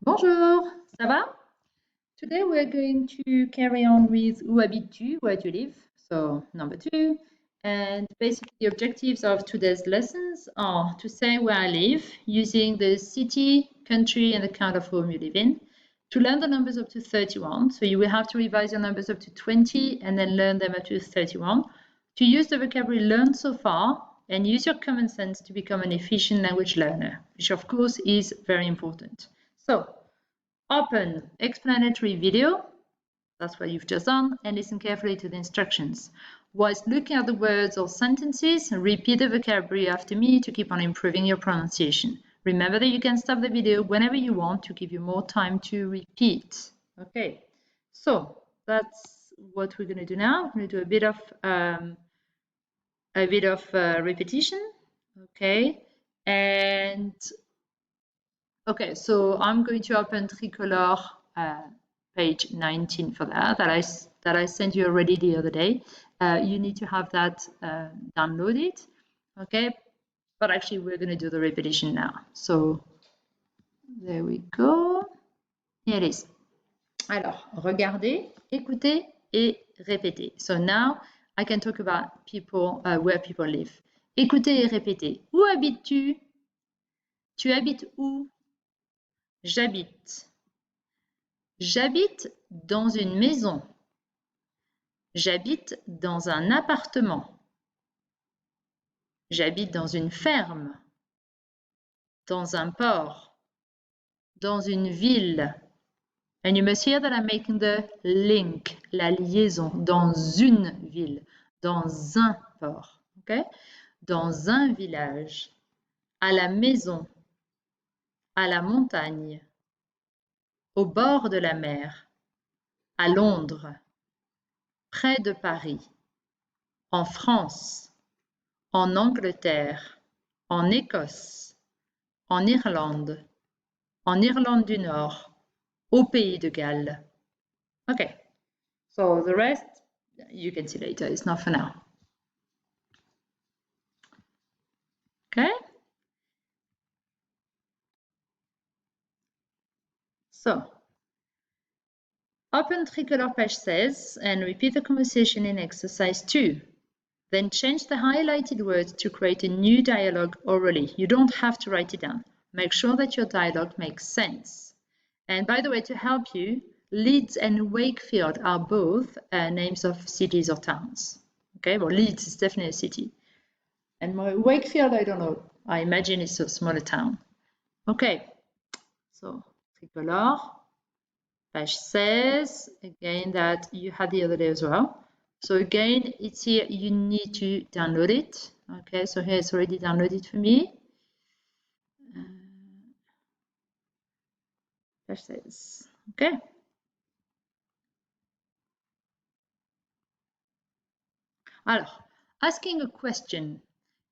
Bonjour, ça va? Today we're going to carry on with Où habites-tu, where do you live? So number 2. And basically the objectives of today's lessons are to say where I live using the city, country, and the count of home you live in. To learn the numbers up to 31, so you will have to revise your numbers up to 20 and then learn them up to 31. To use the vocabulary learned so far and use your common sense to become an efficient language learner, which of course is very important. So, open explanatory video, that's what you've just done, and listen carefully to the instructions. Whilst looking at the words or sentences, repeat the vocabulary after me to keep on improving your pronunciation. Remember that you can stop the video whenever you want to give you more time to repeat. Okay, so that's what we're going to do now. We're going to do a bit of repetition. Okay, and okay, so I'm going to open Tricolor page 19 for that I sent you already the other day. You need to have that downloaded, okay? But actually, we're going to do the repetition now. So there we go. Here it is. Alors, regardez, écoutez et répétez. So now I can talk about people, where people live. Écoutez et répétez. Où habites-tu? Tu habites où? J'habite. J'habite dans une maison. J'habite dans un appartement. J'habite dans une ferme. Dans un port. Dans une ville. And you must hear that I'm making the link, la liaison. Dans une ville. Dans un port. Okay? Dans un village. À la maison. À la montagne. Au bord de la mer. À Londres. Près de Paris. En France. En Angleterre, en Écosse, en Irlande du Nord, au pays de Galles. Okay, so the rest you can see later, it's not for now. Okay? So, open Tricolor page 16 and repeat the conversation in exercise 2. Then change the highlighted words to create a new dialogue orally. You don't have to write it down. Make sure that your dialogue makes sense. And by the way, to help you, Leeds and Wakefield are both names of cities or towns. Okay, well, Leeds is definitely a city. And Wakefield, I don't know. I imagine it's a smaller town. Okay, so Tricolor, page 16, again, that you had the other day as well. So again, it's here, you need to download it. Okay, so here it's already downloaded for me. Page 16, okay. Alors, asking a question.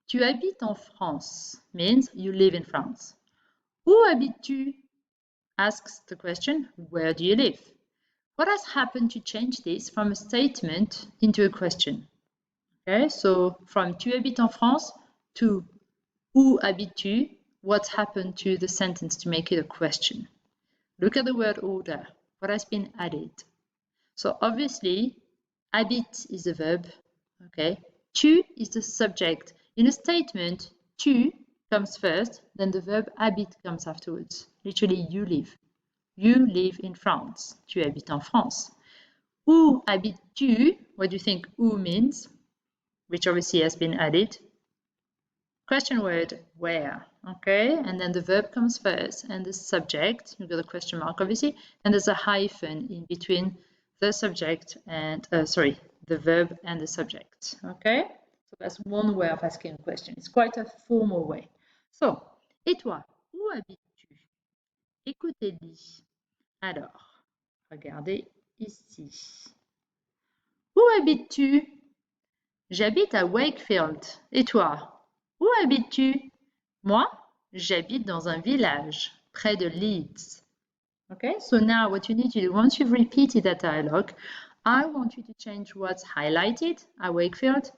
Tu habites en France means you live in France. Où habites-tu? Asks the question, where do you live? What has happened to change this from a statement into a question? Okay, so from tu habites en France to où habites-tu? What's happened to the sentence to make it a question? Look at the word order. What has been added? So obviously, habite is the verb. Okay, tu is the subject. In a statement, tu comes first, then the verb habite comes afterwards. Literally, you live. You live in France. Tu habites en France. Où habites-tu? What do you think où means? Which obviously has been added. Question word, where? Okay, and then the verb comes first, and the subject, you've got a question mark obviously, and there's a hyphen in between the subject and, the verb and the subject. Okay, so that's one way of asking a question. It's quite a formal way. So, et toi, où habites-tu? Écoutez-y. Alors, regardez ici. Où habites-tu? J'habite à Wakefield. Et toi? Où habites-tu? Moi, j'habite dans un village près de Leeds. Okay, so now what you need to do, once you've repeated that dialogue, I want you to change what's highlighted at Wakefield,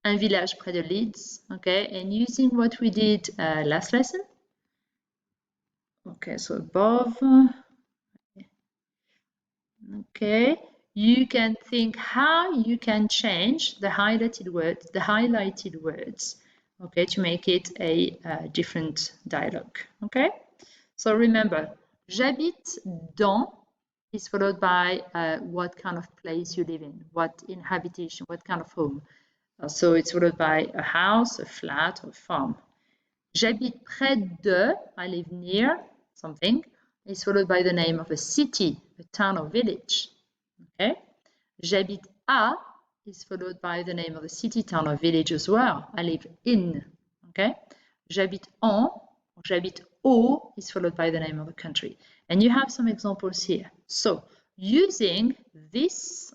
un village près de Leeds, okay, and using what we did last lesson, Okay, so above. Okay, you can think how you can change the highlighted words, okay, to make it a different dialogue. Okay, so remember, j'habite dans is followed by what kind of place you live in, what inhabitation, what kind of home. So it's followed by a house, a flat, or a farm. J'habite près de, I live near something, is followed by the name of a city, a town or village. Okay? J'habite à is followed by the name of a city, town or village as well. I live in. Okay? J'habite en, or j'habite au is followed by the name of a country. And you have some examples here. So using this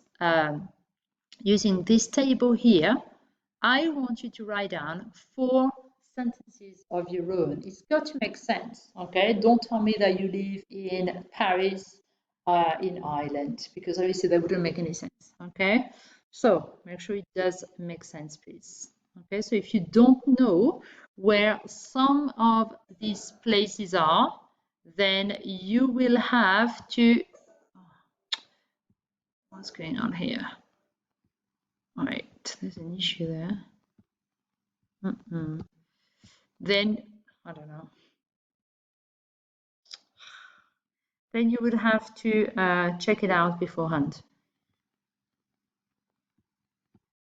table here, I want you to write down 4 sentences of your own. It's got to make sense, okay? Don't tell me that you live in Paris, in Ireland, because obviously that wouldn't make any sense, okay? So make sure it does make sense, please. Okay, so if you don't know where some of these places are, then you will have to, what's going on here? All right, there's an issue there. Then, I don't know. Then you would have to check it out beforehand.